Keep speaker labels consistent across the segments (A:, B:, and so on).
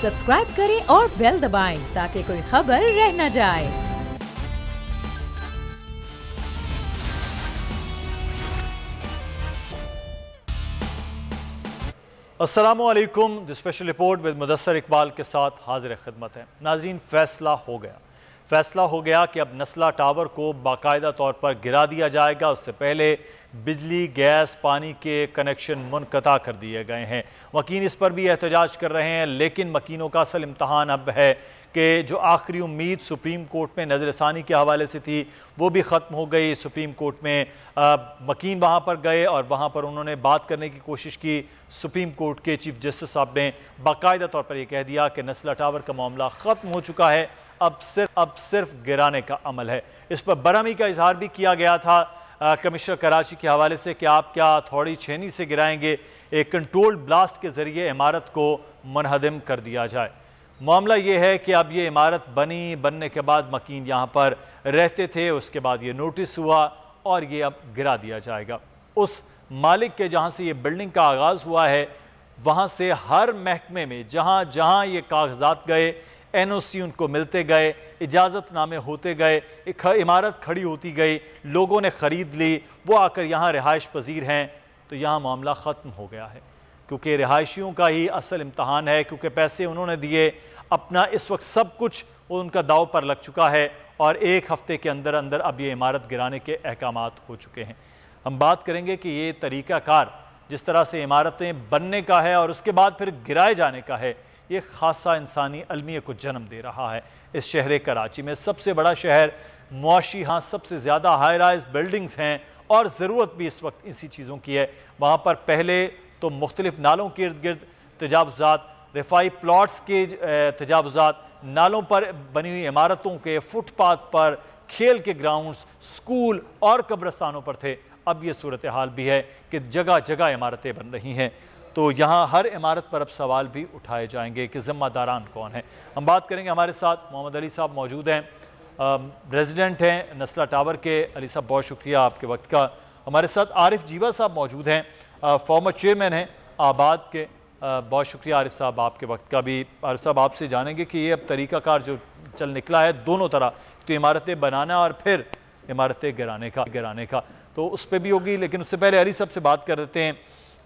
A: Subscribe करें और bell दबाएं ताकि कोई खबर रह न जाए।
B: अस्सलामुअलैकुम। The special report with Mudassar Iqbal के साथ हाजिर खिदमत है। नाजरीन, फैसला हो गया कि अब नस्ला टावर को बाकायदा तौर पर गिरा दिया जाएगा। उससे पहले बिजली, गैस, पानी के कनेक्शन मुनक़ता कर दिए गए हैं। मकीन इस पर भी एहतजाज कर रहे हैं, लेकिन मकीनों का असल इम्तहान अब है कि जो आखिरी उम्मीद सुप्रीम कोर्ट में नज़रसानी के हवाले से थी वो भी ख़त्म हो गई। सुप्रीम कोर्ट में मकीन वहाँ पर गए और वहाँ पर उन्होंने बात करने की कोशिश की। सुप्रीम कोर्ट के चीफ जस्टिस साहब ने बाकायदा तौर पर यह कह दिया कि नस्ला टावर का मामला ख़त्म हो चुका है, अब सिर्फ गिराने का अमल है। इस पर बरहमी का इजहार भी किया गया था कमिश्नर कराची के हवाले से कि आप क्या हथौड़ी छेनी से गिराएंगे, एक कंट्रोल्ड ब्लास्ट के ज़रिए इमारत को मुनहदम कर दिया जाए। मामला ये है कि अब ये इमारत बनने के बाद मकीन यहाँ पर रहते थे, उसके बाद ये नोटिस हुआ और ये अब गिरा दिया जाएगा। उस मालिक के जहाँ से ये बिल्डिंग का आगाज़ हुआ है वहाँ से हर महकमे में जहाँ जहाँ ये कागजात गए, NOC उनको मिलते गए, इजाज़तनामे होते गए, इमारत खड़ी होती गई, लोगों ने ख़रीद ली, वो आकर यहाँ रिहाइश पजीर हैं, तो यहाँ मामला ख़त्म हो गया है। क्योंकि रिहायशियों का ही असल इम्तहान है, क्योंकि पैसे उन्होंने दिए, अपना इस वक्त सब कुछ उनका दाव पर लग चुका है और एक हफ़्ते के अंदर अंदर अब ये इमारत गिराने के अहकामात हो चुके हैं। हम बात करेंगे कि ये तरीक़ाकार जिस तरह से इमारतें बनने का है और उसके बाद फिर गिराए जाने का है, ये खासा इंसानी अलमिया को जन्म दे रहा है। इस शहर कराची में सबसे बड़ा शहर, मुआशी, हाँ सबसे ज़्यादा हाई राइज बिल्डिंग्स हैं और ज़रूरत भी इस वक्त इसी चीज़ों की है। वहाँ पर पहले तो मुख्तलिफ नालों के इर्द गिर्द तजावुज़ात, रिफाई प्लॉट्स के तजावुज़ात, नालों पर बनी हुई इमारतों के फुटपाथ पर, खेल के ग्राउंड्स, स्कूल और कब्रस्तानों पर थे। अब ये सूरत हाल भी है कि जगह जगह इमारतें बन रही हैं, तो यहाँ हर इमारत पर अब सवाल भी उठाए जाएंगे कि ज़िम्मेदारान कौन है। हम बात करेंगे, हमारे साथ मोहम्मद अली साहब मौजूद हैं, रेजिडेंट हैं नस्ला टावर के। अली साहब बहुत शुक्रिया आपके वक्त का। हमारे साथ आरिफ जीवा साहब मौजूद हैं, फॉर्मर चेयरमैन हैं आबाद के। बहुत शुक्रिया आरिफ साहब आपके वक्त का भी। आरिफ साहब आपसे जानेंगे कि ये अब तरीक़ाकार जो चल निकला है दोनों तरह, तो इमारतें बनाना और फिर इमारतें गिराने का, तो उस पर भी होगी। लेकिन उससे पहले अली साहब से बात कर देते हैं।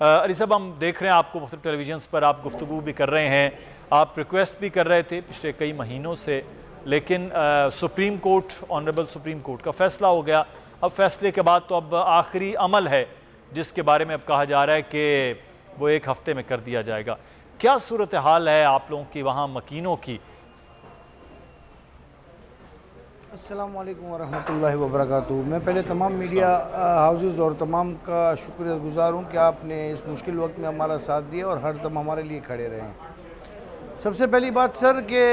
B: अली साहब, हम देख रहे हैं आपको मुख्तलिफ टेलीविजन पर आप गुफ्तगू भी कर रहे हैं, आप रिक्वेस्ट भी कर रहे थे पिछले कई महीनों से, लेकिन supreme court, honourable supreme court का फ़ैसला हो गया। अब फैसले के बाद तो अब आखिरी अमल है जिसके बारे में अब कहा जा रहा है कि वो एक हफ़्ते में कर दिया जाएगा। क्या सूरत हाल है आप लोगों की वहाँ मकीनों की?
C: अस्सलाम वालेकुम वरहमतुल्लाहि वबरकातुहू। मैं पहले तमाम मीडिया हाउसेस और तमाम का शुक्रगुज़ार हूँ कि आपने इस मुश्किल वक्त में हमारा साथ दिया और हर दम हमारे लिए खड़े रहे। सबसे पहली बात सर कि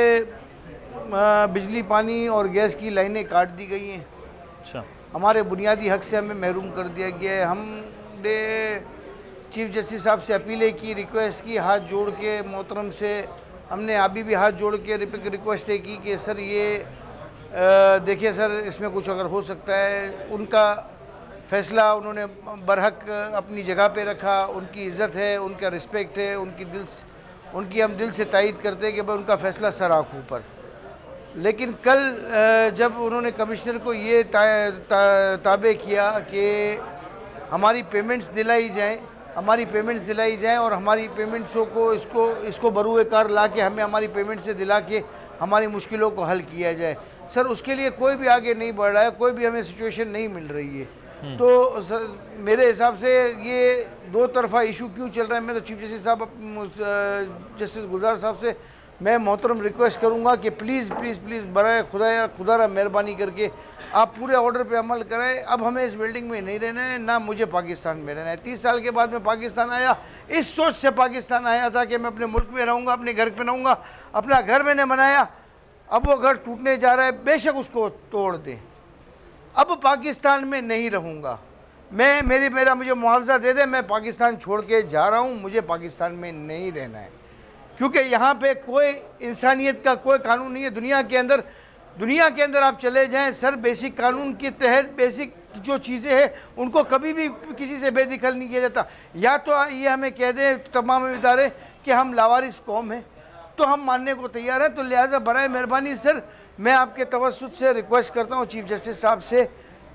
C: बिजली, पानी और गैस की लाइनें काट दी गई हैं।
B: अच्छा,
C: हमारे बुनियादी हक से हमें महरूम कर दिया गया है। हमने चीफ जस्टिस साहब से अपीलें की, रिक्वेस्ट की, हाथ जोड़ के मोहतरम से हमने अभी भी हाथ जोड़ के रिक्वेस्ट की कि सर ये देखिए सर, इसमें कुछ अगर हो सकता है। उनका फ़ैसला उन्होंने बरहक अपनी जगह पे रखा, उनकी इज़्ज़त है, उनका रिस्पेक्ट है, उनकी हम दिल से तायद करते हैं कि भाई उनका फ़ैसला सर आँखों पर। लेकिन कल जब उन्होंने कमिश्नर को ये ताबे किया कि हमारी पेमेंट्स दिलाई जाएँ और हमारी पेमेंट्सों को इसको बरूए कार ला के हमें हमारी पेमेंट से दिला के हमारी मुश्किलों को हल किया जाए, सर उसके लिए कोई भी आगे नहीं बढ़ रहा है, कोई भी हमें सिचुएशन नहीं मिल रही है। तो सर मेरे हिसाब से ये दो तरफा इशू क्यों चल रहा है। मैं तो चीफ जस्टिस साहब, जस्टिस गुलजार साहब से मैं मोहतरम रिक्वेस्ट करूंगा कि प्लीज़ प्लीज़ प्लीज़ बराए खुदा मेहरबानी करके आप पूरे ऑर्डर पे अमल करें। अब हमें इस बिल्डिंग में नहीं रहना है, ना मुझे पाकिस्तान में रहना है। 30 साल के बाद मैं पाकिस्तान आया, इस सोच से पाकिस्तान आया था कि मैं अपने मुल्क में रहूँगा, अपने घर पर रहूँगा। अपना घर मैंने बनाया, अब वो घर टूटने जा रहा है, बेशक उसको तोड़ दें। अब पाकिस्तान में नहीं रहूँगा मेरा मुझे मुआवजा दे दे, मैं पाकिस्तान छोड़ के जा रहा हूँ, मुझे पाकिस्तान में नहीं रहना है। क्योंकि यहाँ पे कोई इंसानियत का कोई कानून नहीं है। दुनिया के अंदर आप चले जाएं सर, बेसिक कानून के तहत बेसिक जो चीज़ें हैं उनको कभी भी किसी से बेदखल नहीं किया जाता। या तो ये हमें कह दें तमाम इदारे कि हम लावारिस कौम हैं, तो हम मानने को तैयार हैं। तो लिहाजा बराए मेहरबानी सर, मैं आपके तवस्सुत से रिक्वेस्ट करता हूँ चीफ जस्टिस साहब से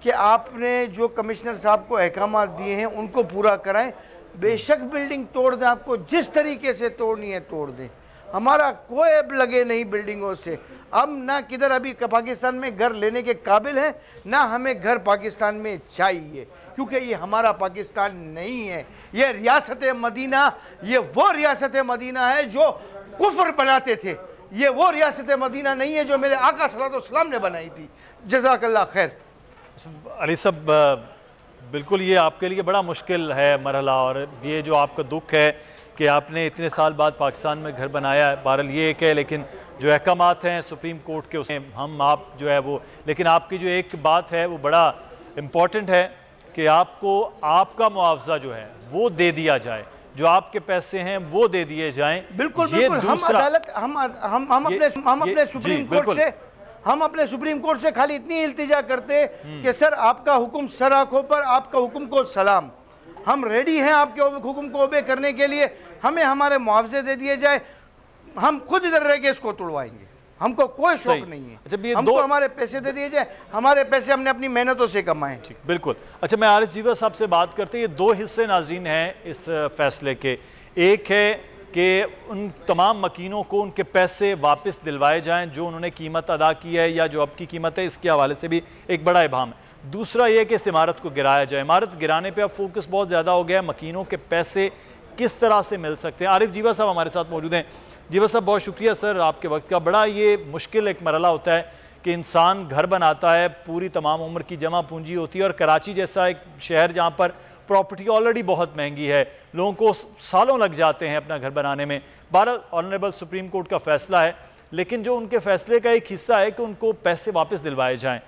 C: कि आपने जो कमिश्नर साहब को अहकामात दिए हैं उनको पूरा कराएं। बेशक बिल्डिंग तोड़ दें, आपको जिस तरीके से तोड़नी है तोड़ दें, हमारा कोई अब लगे नहीं बिल्डिंगों से। हम ना किधर अभी पाकिस्तान में घर लेने के काबिल हैं, ना हमें घर पाकिस्तान में चाहिए, क्योंकि ये हमारा पाकिस्तान नहीं है। ये रियासत मदीना, ये वो रियासत मदीना है जो कुफ्र बनाते थे। ये वो रियासत मदीना नहीं है जो मेरे आका सल्लल्लाहु अलैहि वसल्लम ने बनाई थी। जज़ाकल्लाह खैर।
B: अली साहब, बिल्कुल ये आपके लिए बड़ा मुश्किल है मरहला, और ये जो आपका दुख है कि आपने इतने साल बाद पाकिस्तान में घर बनाया है, बहरहाल ये एक है, लेकिन जो अहकामात हैं सुप्रीम कोर्ट के उसमें हम आप जो है वो, लेकिन आपकी जो एक बात है वो बड़ा इम्पॉर्टेंट है कि आपको आपका मुआवजा जो है वो दे दिया जाए, जो आपके पैसे हैं वो दे दिए जाएं।
C: बिल्कुल बिल्कुल, हम अदालत हम अपने सुप्रीम कोर्ट से खाली इतनी इल्तिजा करते कि सर आपका हुक्म सर आंखों पर, आपका हुक्म को सलाम, हम रेडी हैं आपके हुक्म को ओबे करने के लिए, हमें हमारे मुआवजे दे दिए जाए, हम खुद इधर रह के इसको तुड़वाएंगे, हमको कोई शौक नहीं है।
B: अच्छा,
C: हमको हमारे पैसे दे दिए जाए, हमारे पैसे हमने अपनी मेहनतों से कमाए।
B: ठीक, बिल्कुल। अच्छा, मैं आरिफ जीवा साहब से बात करते हैं। ये दो हिस्से नाजरीन हैं इस फैसले के। एक है कि उन तमाम मकीनों को उनके पैसे वापस दिलवाए जाएं जो उन्होंने कीमत अदा की है या जो अब की कीमत है, इसके हवाले से भी एक बड़ा इबाम है। दूसरा ये कि इस इमारत को गिराया जाए। इमारत गिराने पे अब फोकस बहुत ज़्यादा हो गया है, मकीनों के पैसे किस तरह से मिल सकते हैं। आरिफ जीवा साहब हमारे साथ मौजूद हैं। जीवा साहब, बहुत शुक्रिया सर आपके वक्त का। बड़ा ये मुश्किल एक मरला होता है कि इंसान घर बनाता है, पूरी तमाम उम्र की जमा पूंजी होती है, और कराची जैसा एक शहर जहाँ पर प्रॉपर्टी ऑलरेडी बहुत महंगी है, लोगों को सालों लग जाते हैं अपना घर बनाने में। बहरहाल ऑनरेबल सुप्रीम कोर्ट का फैसला है, लेकिन जो उनके फैसले का एक हिस्सा है कि उनको पैसे वापस दिलवाए जाएं।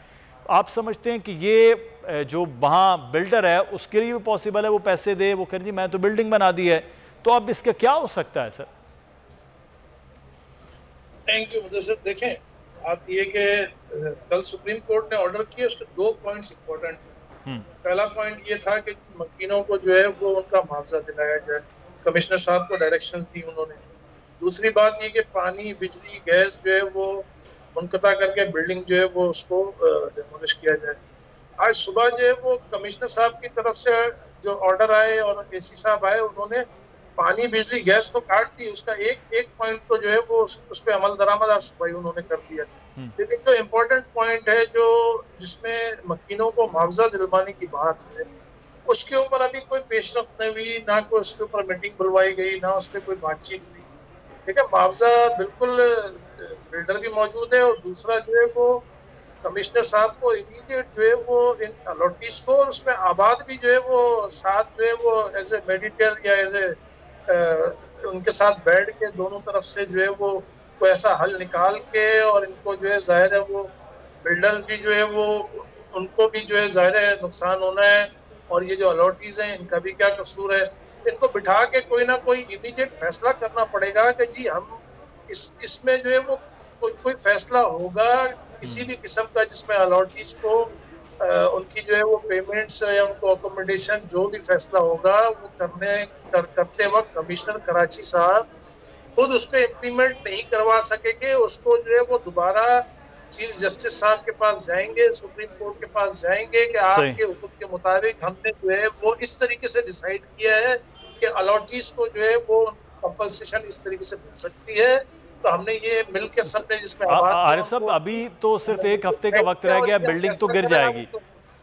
B: आप समझते हैं कि ये जो वहाँ बिल्डर है उसके लिए भी पॉसिबल है वो पैसे दे, वो कहें जी मैं तो बिल्डिंग बना दी है, तो अब इसका क्या हो सकता है सर?
D: Thank you Mudassir. देखें, बात ये कि कल सुप्रीम कोर्ट ने ऑर्डर किया, उसके 2 पॉइंट्स इंपॉर्टेंट थे। पहला पॉइंट ये था कि मकीनों को जो है वो उनका मुआवजा दिलाया जाए, कमिश्नर साहब को डायरेक्शन दी उन्होंने। दूसरी बात ये कि पानी, बिजली, गैस जो है वो मुनक़ता करके बिल्डिंग जो है वो उसको डिमोलिश किया जाए। आज सुबह जो है वो कमिश्नर साहब की तरफ से जो ऑर्डर आए और एसी साहब आए, उन्होंने पानी, बिजली, गैस तो काट दी, उसका एक पॉइंट तो जो है वो उस पर अमल दरामद आज सुबह ही उन्होंने कर दिया। लेकिन जो इम्पोर्टेंट पॉइंट है जो जिसमें मकीनों को मुआवजा दिलवाने की बात है, उसके ऊपर अभी कोई पेशरफ्त नहीं हुई, ना कोई उसके ऊपर मीटिंग बुलवाई गई, ना उस पर कोई बातचीत हुई। ठीक है, मुआवजा बिल्कुल बिल्डर भी मौजूद है, और दूसरा जो है वो कमिश्नर साहब को इमीडिएट जो है वो इन अलॉटीज को, और उसमें आबाद भी जो है वो साथ जो है वो एज ए मेडिकल या एज ए उनके साथ बैठ के दोनों तरफ से जो है वो कोई ऐसा हल निकाल के, और इनको जो है जाहिर है वो बिल्डर्स भी जो है वो उनको भी जो है जाहिर है नुकसान होना है, और ये जो अलॉटीज हैं इनका भी क्या कसूर है। इनको बिठा के कोई ना कोई इमीडिएट फैसला करना पड़ेगा कि जी हम इसमें जो है वो कोई फैसला होगा किसी भी किस्म का जिसमें अलॉटीज को उनकी जो है वो पेमेंट्स या उनको अकोमोडेशन जो भी फैसला होगा वो करते वक्त कमिश्नर कराची साहब खुद उस पर इम्प्लीमेंट नहीं करवा सकेंगे। उसको जो है वो दोबारा चीफ जस्टिस साहब के पास जाएंगे, सुप्रीम कोर्ट के पास जाएंगे कि आपके हुक्म के मुताबिक हमने जो है वो इस तरीके से डिसाइड किया है कि अलॉटीज को जो है वो कंपनसेशन इस तरीके से मिल सकती है। तो हमने ये मिलकर सबने जिसमें
B: आरिफ साहब अभी तो सिर्फ 1 हफ्ते का वक्त रह गया, बिल्डिंग तो गिर जाएगी।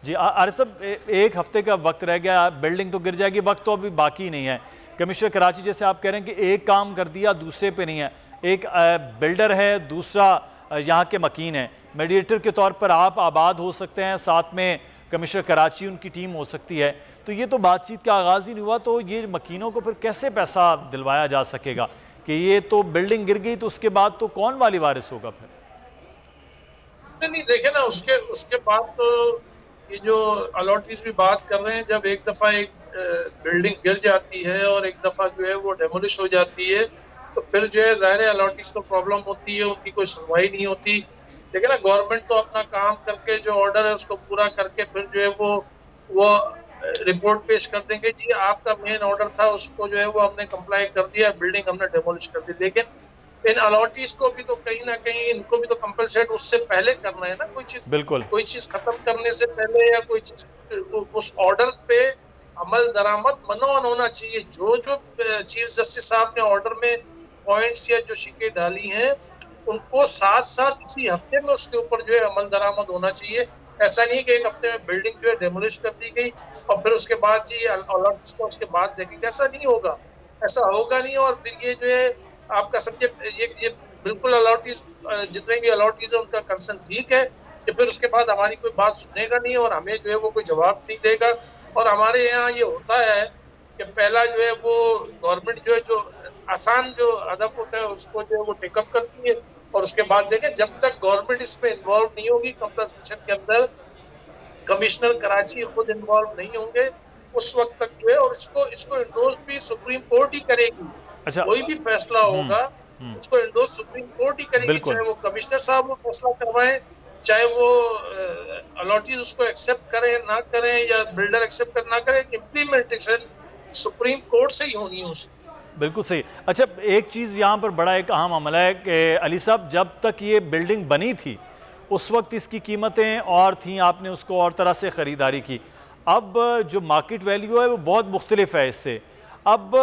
B: जी आरिफ साहब, 1 हफ्ते का वक्त रह गया, बिल्डिंग तो गिर जाएगी, वक्त तो अभी बाकी नहीं है। कमिश्नर कराची जैसे आप कह रहे हैं कि एक काम कर दिया दूसरे पे नहीं है, एक बिल्डर है, दूसरा यहाँ के मकीन है, मीडिएटर के तौर पर आप आबाद हो सकते हैं, साथ में कमिश्नर कराची उनकी टीम हो सकती है। तो ये तो बातचीत का आगाज़ ही नहीं हुआ, तो ये मकीनों को फिर कैसे पैसा दिलवाया जा सकेगा कि ये तो बिल्डिंग गिर गई, तो उसके बाद तो कौन वाली वारिस होगा फिर?
D: नहीं देखे ना, उसके बाद तो ये जो अलॉटीज भी बात कर रहे हैं, जब एक दफ़ा एक बिल्डिंग गिर जाती है और एक दफ़ा जो है वो डेमोलिश हो जाती है, तो फिर जो है ज़ाहिर है अलॉटीज को प्रॉब्लम होती है, उनकी कोई सुनवाई नहीं होती। लेकिन ना गवर्नमेंट तो अपना काम करके जो ऑर्डर है उसको पूरा करके फिर जो है वो रिपोर्ट पेश कर देंगे, जी आपका मेन ऑर्डर था उसको जो है वो हमने कंप्लाई कर दिया, बिल्डिंग हमने डेमोलिश कर दी। लेकिन इन अलॉटीज को भी तो कहीं ना कहीं इनको भी तो कंपनसेट उससे पहले करना है ना, कोई चीज खत्म करने से पहले या कोई चीज उस ऑर्डर पे अमल दरामद मनोन होना चाहिए। जो चीफ जस्टिस साहब ने ऑर्डर में पॉइंट्स या जो शिकें डाली हैं उनको साथ साथ इसी हफ्ते में उसके ऊपर जो है अमल दरामद होना चाहिए। ऐसा नहीं कि एक हफ्ते में बिल्डिंग जो है डेमोलिश कर दी गई और फिर उसके बाद जी अलॉटीज को उसके बाद देखेंगे, ऐसा नहीं होगा, ऐसा होगा नहीं। और फिर ये जो है आपका समझे ये बिल्कुल अलॉटीज जितने भी अलॉटीज है उनका कंसर्न ठीक है कि फिर उसके बाद हमारी कोई बात सुनेगा नहीं और हमें जो है वो कोई जवाब नहीं देगा। और हमारे यहाँ ये होता है कि पहला जो है वो गवर्नमेंट जो है जो आसान जो हदफ होता है उसको जो है वो टेकअप करती है और उसके बाद देखें जब तक गवर्नमेंट इसमें इन्वॉल्व नहीं होगी, कंपनसेशन के अंदर कमिश्नर कराची खुद इन्वॉल्व नहीं होंगे उस वक्त तक जो है, और इसको इंडोर्स भी सुप्रीम कोर्ट ही करेगी।
B: अच्छा,
D: कोई भी फैसला होगा उसको इंडोर्स सुप्रीम कोर्ट ही करेगी, चाहे वो कमिश्नर साहब वो फैसला करवाएं, चाहे वो अलॉटीज उसको एक्सेप्ट करें ना करें या बिल्डर एक्सेप्ट कर ना करें, इम्प्लीमेंटेशन सुप्रीम कोर्ट से ही होनी है उसकी।
B: बिल्कुल सही। अच्छा, एक चीज़ यहाँ पर बड़ा एक अहम मामला है कि अली साहब जब तक ये बिल्डिंग बनी थी उस वक्त इसकी कीमतें और थीं, आपने उसको और तरह से ख़रीदारी की। अब जो मार्केट वैल्यू है वो बहुत मुख्तलिफ है इससे। अब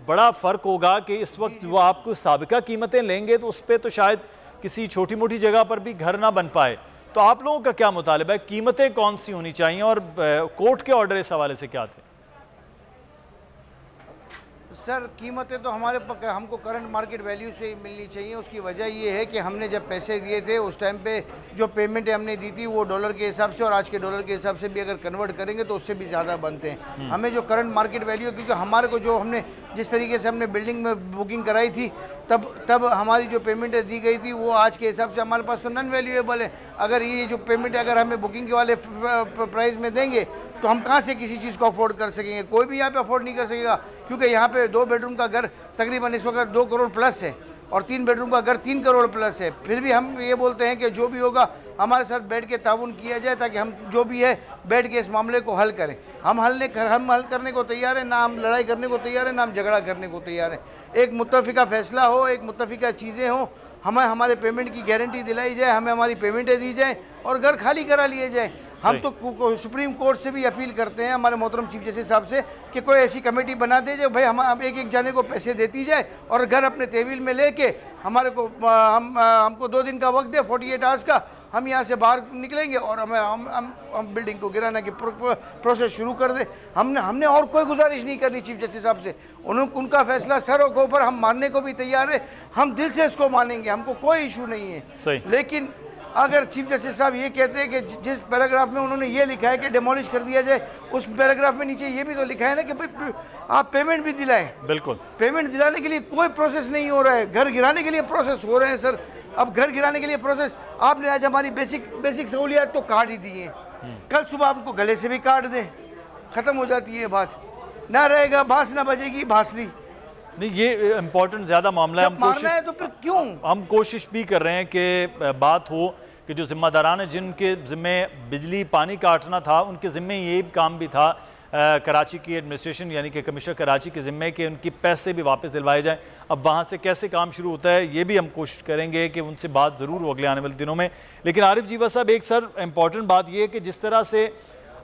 B: बड़ा फ़र्क होगा कि इस वक्त वो आपको साबिका कीमतें लेंगे तो उस पर तो शायद किसी छोटी मोटी जगह पर भी घर ना बन पाए। तो आप लोगों का क्या मुतालिबा है, कीमतें कौन सी होनी चाहिए और कोर्ट के ऑर्डर इस हवाले से क्या थे?
C: सर कीमतें तो हमको करंट मार्केट वैल्यू से ही मिलनी चाहिए। उसकी वजह ये है कि हमने जब पैसे दिए थे उस टाइम पे जो पेमेंट हमने दी थी वो डॉलर के हिसाब से और आज के डॉलर के हिसाब से भी अगर कन्वर्ट करेंगे तो उससे भी ज़्यादा बनते हैं। हमें जो करंट मार्केट वैल्यू है, क्योंकि हमारे को जो हमने जिस तरीके से हमने बिल्डिंग में बुकिंग कराई थी तब हमारी जो पेमेंट दी गई थी वो आज के हिसाब से हमारे पास तो नॉन वैल्यूएबल है। अगर ये जो पेमेंट अगर हमें बुकिंग के वाले प्राइस में देंगे तो हम कहाँ से किसी चीज़ को अफोर्ड कर सकेंगे? कोई भी यहाँ पे अफोर्ड नहीं कर सकेगा, क्योंकि यहाँ पे 2 बेडरूम का घर तकरीबन इस वक्त 2 करोड़ प्लस है और 3 बेडरूम का घर 3 करोड़ प्लस है। फिर भी हम ये बोलते हैं कि जो भी होगा हमारे साथ बैठ के ताउन किया जाए ताकि हम जो भी है बैठ के इस मामले को हल करें। हम हल करने को तैयार हैं, ना हम लड़ाई करने को तैयार हैं, ना हम झगड़ा करने को तैयार हैं। एक मुत्तफ़िका फ़ैसला हो, एक मुत्तफ़िका चीज़ें हों, हमें हमारे पेमेंट की गारंटी दिलाई जाए, हमें हमारी पेमेंटें दी जाए और घर खाली करा लिए जाए। हम तो सुप्रीम कोर्ट से भी अपील करते हैं हमारे मोहतरम चीफ जस्टिस साहब से कि कोई ऐसी कमेटी बना दे जो भाई हम एक जाने को पैसे देती जाए और घर अपने तहवील में लेके हमारे को हमको 2 दिन का वक्त दे, 48 आवर्स का, हम यहाँ से बाहर निकलेंगे और हम बिल्डिंग को गिराने की प्रोसेस शुरू कर दे। हमने और कोई गुजारिश नहीं करनी चीफ जस्टिस साहब से। उनका फैसला सर के ऊपर हम मानने को भी तैयार है, हम दिल से इसको मानेंगे, हमको कोई इशू नहीं है। लेकिन अगर चीफ जस्टिस साहब ये कहते हैं कि जिस पैराग्राफ में उन्होंने ये लिखा है कि डेमोलिश कर दिया जाए, उस पैराग्राफ में नीचे ये भी तो लिखा है ना कि भाई आप पेमेंट भी दिलाएं। बिल्कुल, पेमेंट दिलाने के लिए कोई प्रोसेस नहीं हो रहा है, घर गिराने के लिए प्रोसेस हो रहे हैं सर। अब घर गिराने के लिए प्रोसेस, आपने आज हमारी बेसिक सहूलियात तो काट ही दी हैं, कल सुबह आपको गले से भी काट दें, ख़त्म हो जाती है बात, ना रहेगा बांस ना बजेगी बांसुरी।
B: नहीं, ये इम्पोर्टेंट ज़्यादा मामला है।
C: तो फिर क्यों
B: हम कोशिश भी कर रहे हैं कि बात हो कि जो जिम्मेदारान है जिनके ज़िम्मे बिजली पानी काटना था उनके ज़िम्मे ये काम भी था कराची की एडमिनिस्ट्रेशन यानी कि कमिश्नर कराची के ज़िम्मे कि उनकी पैसे भी वापस दिलवाए जाएं। अब वहाँ से कैसे काम शुरू होता है ये भी हम कोशिश करेंगे कि उनसे बात ज़रूर हो अगले आने वाले दिनों में। लेकिन आरिफ जीवा साहब, एक सर इम्पॉर्टेंट बात ये है कि जिस तरह से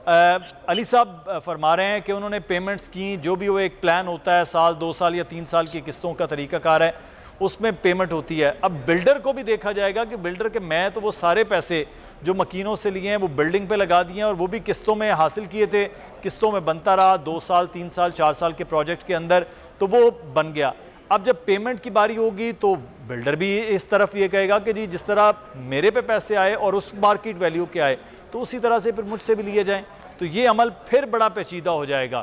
B: अली साहब फरमा रहे हैं कि उन्होंने पेमेंट्स की, जो भी वो एक प्लान होता है साल 2 साल या 3 साल की किस्तों का तरीक़ाकार है उसमें पेमेंट होती है। अब बिल्डर को भी देखा जाएगा कि बिल्डर के मैं तो वो सारे पैसे जो मकीनों से लिए हैं वो बिल्डिंग पे लगा दिए हैं और वो भी किस्तों में हासिल किए थे, किस्तों में बनता रहा 2 साल 3 साल 4 साल के प्रोजेक्ट के अंदर, तो वो बन गया। अब जब पेमेंट की बारी होगी तो बिल्डर भी इस तरफ ये कहेगा कि जी जिस तरह मेरे पे पैसे आए और उस मार्केट वैल्यू के आए तो उसी तरह से फिर मुझसे भी लिए जाएँ। तो ये अमल फिर बड़ा पेचीदा हो जाएगा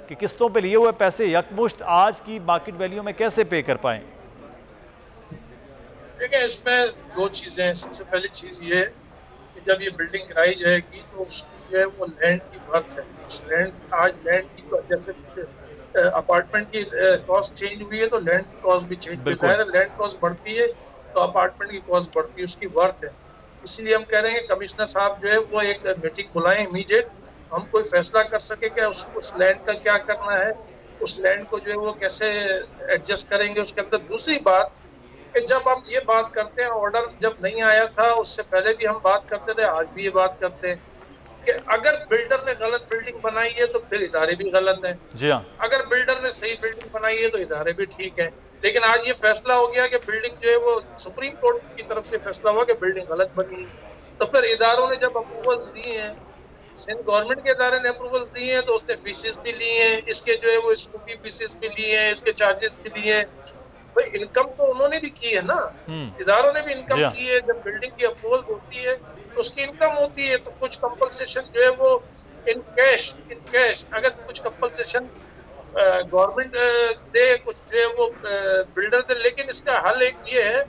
B: कि किस्तों पे लिए हुए पैसे यकमुश्त आज की मार्केट वैल्यू में कैसे पे कर पाएँ।
D: देखिए, इसमें 2 चीज़ें हैं। सबसे पहली चीज़ ये है कि जब ये बिल्डिंग गिराई जाएगी तो उसकी जो है वो लैंड की वर्थ है। उस लैंड आज लैंड की जैसे अपार्टमेंट की कॉस्ट चेंज हुई है तो लैंड की कॉस्ट भी चेंज हुई है। लैंड कॉस्ट बढ़ती है तो अपार्टमेंट की कॉस्ट बढ़ती है, उसकी वर्थ है। इसीलिए हम कह रहे हैं कि कमिश्नर साहब जो है वो एक मीटिंग बुलाएं इमीडिएट, हम कोई फैसला कर सके कि उस लैंड का क्या करना है, उस लैंड को जो है वो कैसे एडजस्ट करेंगे। उसके अंदर दूसरी बात कि जब हम ये बात करते हैं, ऑर्डर जब नहीं आया था उससे पहले भी हम बात करते थे, आज भी ये बात करते हैं कि अगर बिल्डर ने गलत बिल्डिंग बनाई है तो फिर इदारे भी गलत हैं।
B: जी हाँ,
D: अगर बिल्डर ने सही बिल्डिंग बनाई है तो इदारे भी ठीक है। लेकिन आज ये फैसला हो गया कि बिल्डिंग जो है वो सुप्रीम कोर्ट की तरफ से फैसला हुआ कि बिल्डिंग गलत बनी, तो फिर इदारों ने जब अप्रूवल्स दिए हैं, सिंध गवर्नमेंट के इदारे ने अप्रूवल्स दिए हैं, तो उसने फीसेस भी ली हैं, इसके जो है वो स्कूटी फीसेस भी लिए हैं, इसके चार्जेस भी लिए हैं। भाई इनकम तो उन्होंने भी की है ना, इदारों ने भी इनकम की है। जब बिल्डिंग की अप्रूवल होती है तो उसकी इनकम होती है, तो कुछ कंपनसेशन जो है वो इन कैश अगर कुछ कंपनसेशन गवर्नमेंट दे, कुछ जो है वो बिल्डर दे। लेकिन इसका हल एक ये है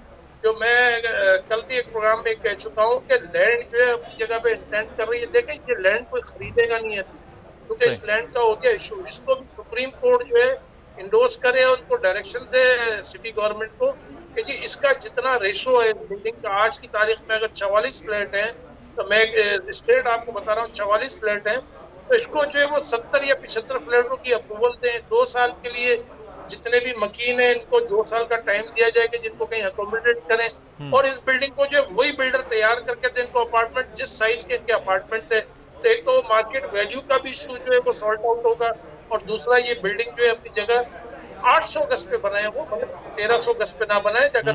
D: जो मैं कल भी एक प्रोग्राम में कह चुका हूँ कि लैंड जो है अपनी जगह पे इंटेंड कर रही है। देखें ये लैंड कोई खरीदेगा नहीं है क्योंकि इस लैंड का हो गया इशू। इसको भी सुप्रीम कोर्ट जो है इंडोर्स करे और उनको डायरेक्शन दे सिटी गवर्नमेंट को कि जी इसका जितना रेशो है बिल्डिंग का, आज की तारीख में अगर 44 फ्लैट हैं, तो मैं स्टेट आपको बता रहा हूँ 44 फ्लैट हैं, तो इसको जो है वो 70 या 75 फ्लैटों की अप्रूवल दें 2 साल के लिए। जितने भी मकीन है इनको 2 साल का टाइम दिया जाए कि जिनको कहीं अकोमोडेट करें, और इस बिल्डिंग को जो वही बिल्डर तैयार करके दें इनको अपार्टमेंट, जिस साइज के इनके अपार्टमेंट थे। तो एक तो मार्केट वैल्यू का भी इशू जो है वो सॉल्ट आउट होगा, और दूसरा ये बिल्डिंग जो है अपनी जगह 800 गज पे बनाए, वो 1300 गज पे ना बनाए। अगर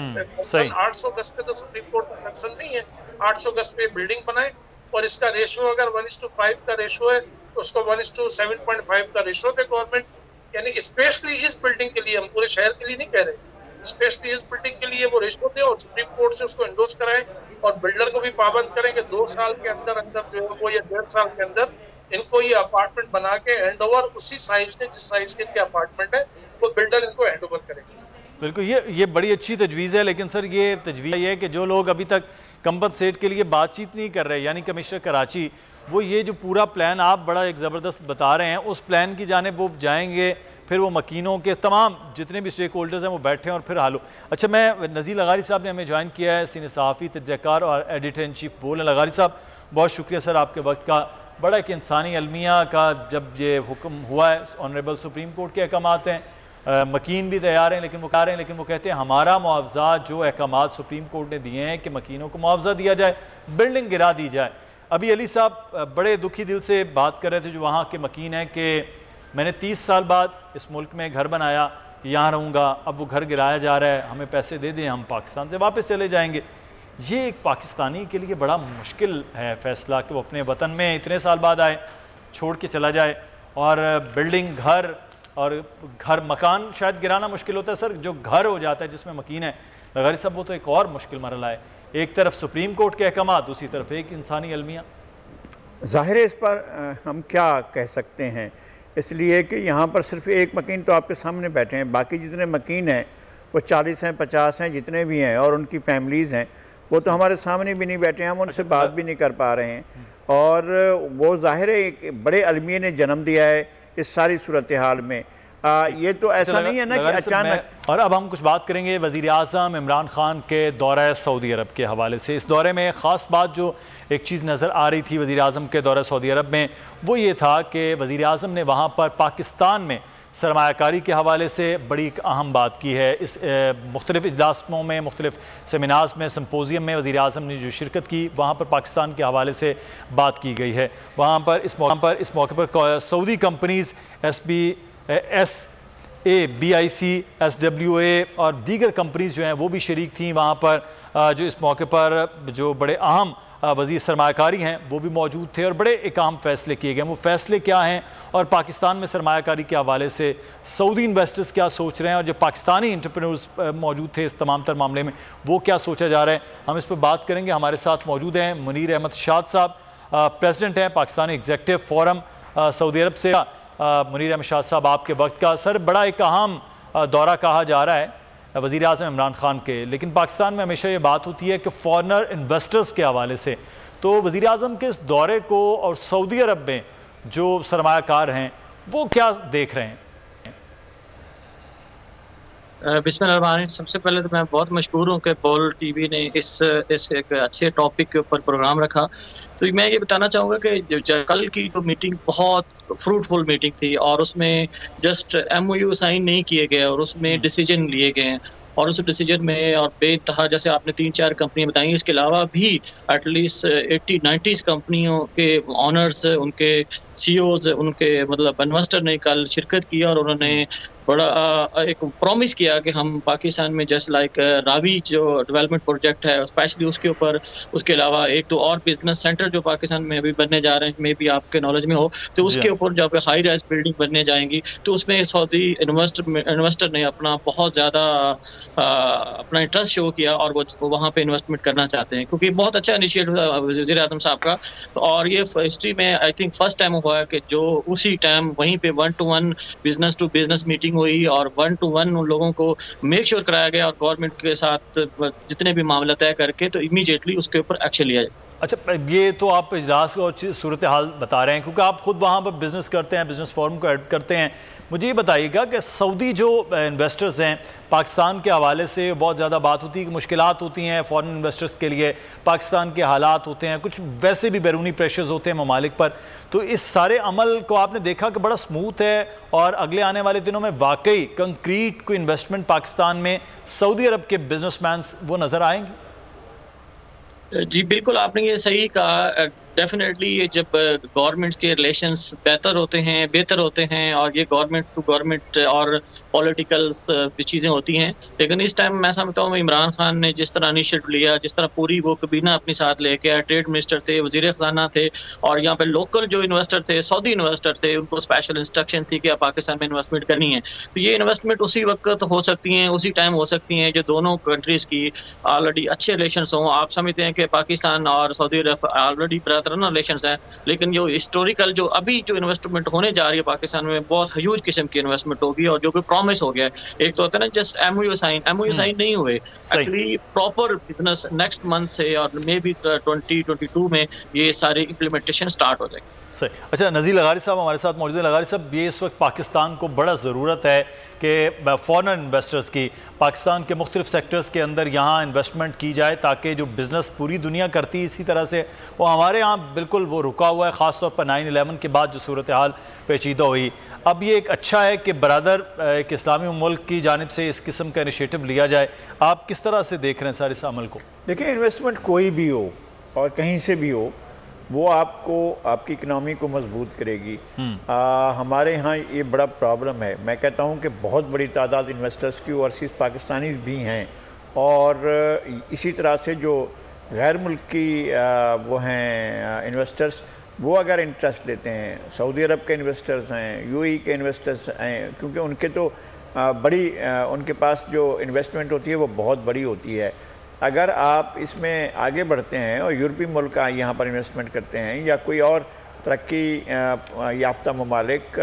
D: 800 गज पे तो सुप्रीम कोर्ट का कंसर्न नहीं है, 800 गज पे बिल्डिंग बनाए, और इसका रेशो अगर 1:5 का रेशो है तो उसको 1:7.5 का रेशो दे गवर्नमेंट। यानी स्पेशली इस बिल्डिंग के लिए, हम पूरे शहर के लिए नहीं कह रहे, स्पेशली इस बिल्डिंग के लिए वो रेशो दे और सुप्रीम कोर्ट से उसको इंडोर्स कराएं, और बिल्डर को भी पाबंद करें कि 2 साल के अंदर अंदर जो है वो, या 1.5 साल के अंदर इनको ये अपार्टमेंट बना के हैंड ओवर उसी साइज के, जिस साइज के इनके अपार्टमेंट है, वो बिल्डर इनको हैंड ओवर करेंगे।
B: बिल्कुल, ये बड़ी अच्छी तजवीज़ है। लेकिन सर ये तजवीज़ ये है कि जो लोग अभी तक कंपनसेट के लिए बातचीत नहीं कर रहे, यानी कमिश्नर कराची, वो ये जो पूरा प्लान आप बड़ा एक ज़बरदस्त बता रहे हैं, उस प्लान की जानिब वो जाएंगे, फिर वो मकीनों के तमाम जितने भी स्टेक होल्डर्स हैं वो बैठे हैं और फिर हाल हो। अच्छा, मैं नज़ीर लगारी साहब ने हमें ज्वाइन किया है, सीनियर सहाफ़ी, तजज़ियाकार और एडिटर इन चीफ बोल हैं। लगारी साहब बहुत शुक्रिया सर आपके वक्त का। बड़ा एक इंसानी अलमिया का जब ये हुक्म हुआ है, ऑनरेबल सुप्रीम कोर्ट के अहकामात हैं, मकीन भी तैयार हैं, लेकिन वो कहते हैं हमारा मुआवजा जो अहकामात सुप्रीम कोर्ट ने दिए हैं कि मकीनों को मुआवजा दिया जाए, बिल्डिंग गिरा दी जाए। अभी अली साहब बड़े दुखी दिल से बात कर रहे थे जो वहाँ के मकीन हैं कि मैंने 30 साल बाद इस मुल्क में घर बनाया, यहाँ रहूँगा, अब वो घर गिराया जा रहा है, हमें पैसे दे दें, हम पाकिस्तान से वापस चले जाएंगे। ये एक पाकिस्तानी के लिए बड़ा मुश्किल है फ़ैसला कि वो अपने वतन में इतने साल बाद आए, छोड़ के चला जाए, और बिल्डिंग, घर मकान शायद गिराना मुश्किल होता है सर, जो घर हो जाता है जिसमें मकीन है लगारी साहब, वो तो एक और मुश्किल मरला है। एक तरफ सुप्रीम कोर्ट के अहकामात, दूसरी तरफ एक इंसानी अलमिया।
E: ज़ाहिर है इस पर हम क्या कह सकते हैं, इसलिए कि यहाँ पर सिर्फ एक मकीन तो आपके सामने बैठे हैं, बाकी जितने मकीन हैं वो 40 हैं, 50 हैं, जितने भी हैं, और उनकी फैमिलीज़ हैं, वो तो हमारे सामने भी नहीं बैठे हैं, हम उनसे बात भी नहीं कर पा रहे हैं। और वो ज़ाहिर है एक बड़े अलमिया ने जन्म दिया है इस सारी सूरत हाल में। ये तो ऐसा नहीं है ना कि अचानक।
B: और अब हम कुछ बात करेंगे वज़ीर आज़म इमरान खान के दौरे सऊदी अरब के हवाले से। इस दौरे में ख़ास बात जो एक चीज़ नज़र आ रही थी वज़ीर आज़म के दौरे सऊदी अरब में, वो ये था कि वज़ीर आज़म ने वहाँ पर पाकिस्तान में सरमायाकारी के हवाले से बड़ी एक अहम बात की है। इस मुख्तलिफ़ इजलासों में, मुख्तलिफ़ सेमिनार्स में, सिम्पोजियम में वज़ीर आज़म ने जो शिरकत की, वहाँ पर पाकिस्तान के हवाले से बात की गई है। वहाँ पर इस मौके पर सऊदी कंपनीज़ BIC, SWA और दीगर कंपनीज़ जो हैं वो भी शरीक थी वहाँ पर, जो इस मौके पर जो बड़े अहम वज़ीर सरमायाकारी हैं वो भी मौजूद थे, और बड़े एक अहम फ़ैसले किए गए। वो फ़ैसले क्या हैं, और पाकिस्तान में सरमायाकारी के हवाले से सऊदी इन्वेस्टर्स क्या सोच रहे हैं, और जो पाकिस्तानी एंटरप्रेन्योर्स मौजूद थे इस तमाम तर मामले में, वो क्या सोचा जा रहा है, हम इस पर बात करेंगे। हमारे साथ मौजूद हैं मुनीर अहमद शाद साहब, प्रेसिडेंट हैं पाकिस्तानी एग्जीक्यूटिव फोरम सऊदी अरब से। मुनीर अहमद शाद साहब, आपके वक्त का सर बड़ा एक अहम दौरा कहा जा रहा है वज़ीर आज़म इमरान खान के, लेकिन पाकिस्तान में हमेशा ये बात होती है कि फॉरेनर इन्वेस्टर्स के हवाले से, तो वज़ीर आज़म के इस दौरे को और सऊदी अरब में जो सरमायाकार हैं वो क्या देख रहे हैं?
F: बिस्मिल्लाह, सबसे पहले तो मैं बहुत मशहूर हूँ कि बोल टीवी ने इस एक अच्छे टॉपिक के ऊपर प्रोग्राम रखा। तो मैं ये बताना चाहूँगा कि कल की जो मीटिंग बहुत फ्रूटफुल मीटिंग थी, और उसमें जस्ट MOU साइन नहीं किए गए और उसमें डिसीजन लिए गए हैं, और उस डिसीजन में और बेतहा जैसे आपने 3-4 कंपनियां बताई, इसके अलावा भी एटलीस्ट 80-90 कंपनियों के ऑनर्स, उनके सीईओज, उनके मतलब इन्वेस्टर ने कल शिरकत की और उन्होंने बड़ा एक प्रॉमिस किया कि हम पाकिस्तान में जस्ट लाइक रावी जो डेवलपमेंट प्रोजेक्ट है स्पेशली उसके ऊपर, उसके अलावा 1-2 और बिजनेस सेंटर जो पाकिस्तान में अभी बनने जा रहे हैं, मे भी आपके नॉलेज में हो, तो उसके ऊपर जब हाई राइज बिल्डिंग बनने जाएंगी तो उसमें सऊदी इन्वेस्टर ने अपना बहुत ज़्यादा अपना इंटरेस्ट शो किया और वो वहाँ पे इन्वेस्टमेंट करना चाहते हैं, क्योंकि बहुत अच्छा इनिशिएटिव था वज़ीर आज़म साहब का। तो और ये हिस्ट्री में आई थिंक फर्स्ट टाइम हुआ है कि जो उसी टाइम वहीं पे 1-to-1 business to business meeting हुई और 1-to-1 उन लोगों को मेक श्योर कराया गया और गवर्नमेंट के साथ जितने भी मामला तय करके तो इमीडिएटली उसके ऊपर एक्शन लिया जाए।
B: अच्छा, ये तो आप इजलास का सूरत हाल बता रहे हैं क्योंकि आप खुद वहाँ पर बिज़नेस करते हैं, बिज़नेस फोरम को हेड करते हैं। मुझे ये बताइएगा कि सऊदी जो इन्वेस्टर्स हैं, पाकिस्तान के हवाले से बहुत ज़्यादा बात होती है कि मुश्किलात होती हैं फॉरेन इन्वेस्टर्स के लिए, पाकिस्तान के हालात होते हैं, कुछ वैसे भी बैरूनी प्रेशर्स होते हैं ममालिक पर, तो इस सारे अमल को आपने देखा कि बड़ा स्मूथ है और अगले आने वाले दिनों में वाकई कंक्रीट कोई इन्वेस्टमेंट पाकिस्तान में सऊदी अरब के बिजनेसमैन वो नज़र आएंगे?
F: जी बिल्कुल, आपने ये सही कहा। डेफिनेटली ये जब गवर्नमेंट के रिलेशंस बेहतर होते हैं और ये गवर्नमेंट टू गवर्नमेंट और पॉलिटिकल चीज़ें होती हैं, लेकिन इस टाइम मैं समझता हूँ इमरान खान ने जिस तरह इनिशिएटिव लिया, जिस तरह पूरी वो कबीना अपने साथ लेके आए, ट्रेड मिनिस्टर थे, वज़ीर ख़ज़ाना थे और यहाँ पे लोकल जो इन्वेस्टर थे, सऊदी इन्वेस्टर थे, उनको स्पेशल इंस्ट्रक्शन थी कि आप पाकिस्तान में इन्वेस्टमेंट करनी है। तो ये इन्वेस्टमेंट उसी वक्त हो सकती हैं, उसी टाइम हो सकती हैं जो दोनों कंट्रीज़ की ऑलरेडी अच्छे रिलेशंस हों। आप समझते हैं कि पाकिस्तान और सऊदी अरब ऑलरेडी रिलेशंस हैं, लेकिन जो हिस्टोरिकल जो अभी जो इन्वेस्टमेंट होने जा रही है पाकिस्तान में बहुत ह्यूज किस्म की इन्वेस्टमेंट होगी और जो भी प्रॉमिस हो गया है। एक तो होता है ना जस्ट एमओयू साइन नहीं हुए, actually proper business next month से और मे बी 2022 में ये सारे इम्प्लीमेंटेशन स्टार्ट हो जाएगी।
B: सही। अच्छा, नज़ीर लगारी साहब हमारे साथ मौजूद है। लगारी साहब, ये इस वक्त पाकिस्तान को बड़ा ज़रूरत है कि फॉरेन इन्वेस्टर्स की पाकिस्तान के मुख्तलिफ सेक्टर्स के अंदर यहाँ इन्वेस्टमेंट की जाए ताकि जो बिज़नेस पूरी दुनिया करती है इसी तरह से वो हमारे यहाँ बिल्कुल वो रुका हुआ है, ख़ास तौर पर 9/11 के बाद जो सूरत हाल पेचीदा हुई। अब ये एक अच्छा है कि बरादर एक इस्लामी मुल्क की जानिब से इस किस्म का इनिशिएटिव लिया जाए। आप किस तरह से देख रहे हैं सारे इस अमल को?
E: देखिए, इन्वेस्टमेंट कोई भी हो और कहीं से भी हो, वो आपको आपकी इकनॉमी को मजबूत करेगी। हमारे यहाँ ये बड़ा प्रॉब्लम है। मैं कहता हूँ कि बहुत बड़ी तादाद इन्वेस्टर्स की ओवरसीज़ पाकिस्तानी भी हैं और इसी तरह से जो गैर मुल्की वो हैं इन्वेस्टर्स, वो अगर इंटरेस्ट लेते हैं, सऊदी अरब के इन्वेस्टर्स हैं, यूएई के इन्वेस्टर्स हैं, क्योंकि उनके तो बड़ी उनके पास जो इन्वेस्टमेंट होती है वो बहुत बड़ी होती है। अगर आप इसमें आगे बढ़ते हैं और यूरोपीय मुल्क यहाँ पर इन्वेस्टमेंट करते हैं या कोई और तरक्की याफ्ता ममालिक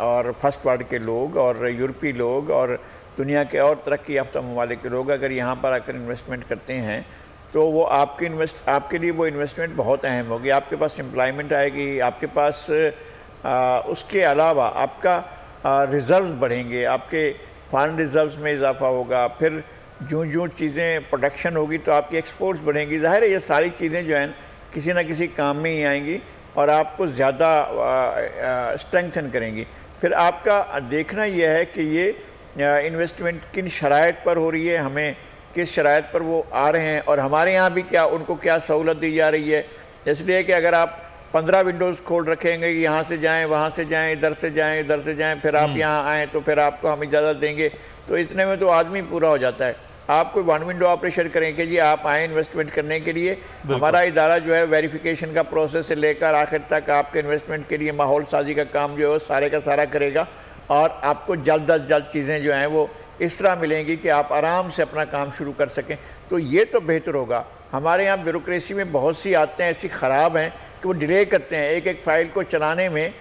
E: और फर्स्ट वर्ल्ड के लोग और यूरोपीय लोग और दुनिया के और तरक्की याफ्ता ममालिक के लोग अगर यहाँ पर आकर इन्वेस्टमेंट करते हैं तो वो आपके लिए वो इन्वेस्टमेंट बहुत अहम होगी। आपके पास एम्प्लॉयमेंट आएगी, आपके पास उसके अलावा आपका रिज़र्व बढ़ेंगे, आपके फॉरेन रिज़र्व्स में इजाफा होगा, फिर जो चीज़ें प्रोडक्शन होगी तो आपकी एक्सपोर्ट्स बढ़ेंगी। ज़ाहिर है ये सारी चीज़ें जो हैं किसी ना किसी काम में ही आएंगी और आपको ज़्यादा स्ट्रेंथन करेंगी। फिर आपका देखना यह है कि ये इन्वेस्टमेंट किन शराइत पर हो रही है, हमें किस शराइत पर वो आ रहे हैं और हमारे यहाँ भी उनको क्या सहूलत दी जा रही है। इसलिए कि अगर आप 15 विंडोज़ खोल रखेंगे कि यहाँ से जाएँ, वहाँ से जाएँ, इधर से जाएँ, इधर से जाएँ, फिर आप यहाँ आएँ तो फिर आपको हम इजाज़त देंगे, तो इतने में तो आदमी पूरा हो जाता है। आप कोई 1 विंडो ऑपरेशन करें कि जी आप आए इन्वेस्टमेंट करने के लिए, हमारा इदारा जो है वेरिफिकेशन का प्रोसेस से लेकर आखिर तक आपके इन्वेस्टमेंट के लिए माहौल साजी का काम जो है सारे का सारा करेगा और आपको जल्द अज जल्द चीज़ें जो हैं वो इस तरह मिलेंगी कि आप आराम से अपना काम शुरू कर सकें। तो ये तो बेहतर होगा। हमारे यहाँ ब्यूरोक्रेसी में बहुत सी आदतें ऐसी ख़राब हैं कि वो डिले करते हैं। एक फाइल को चलाने में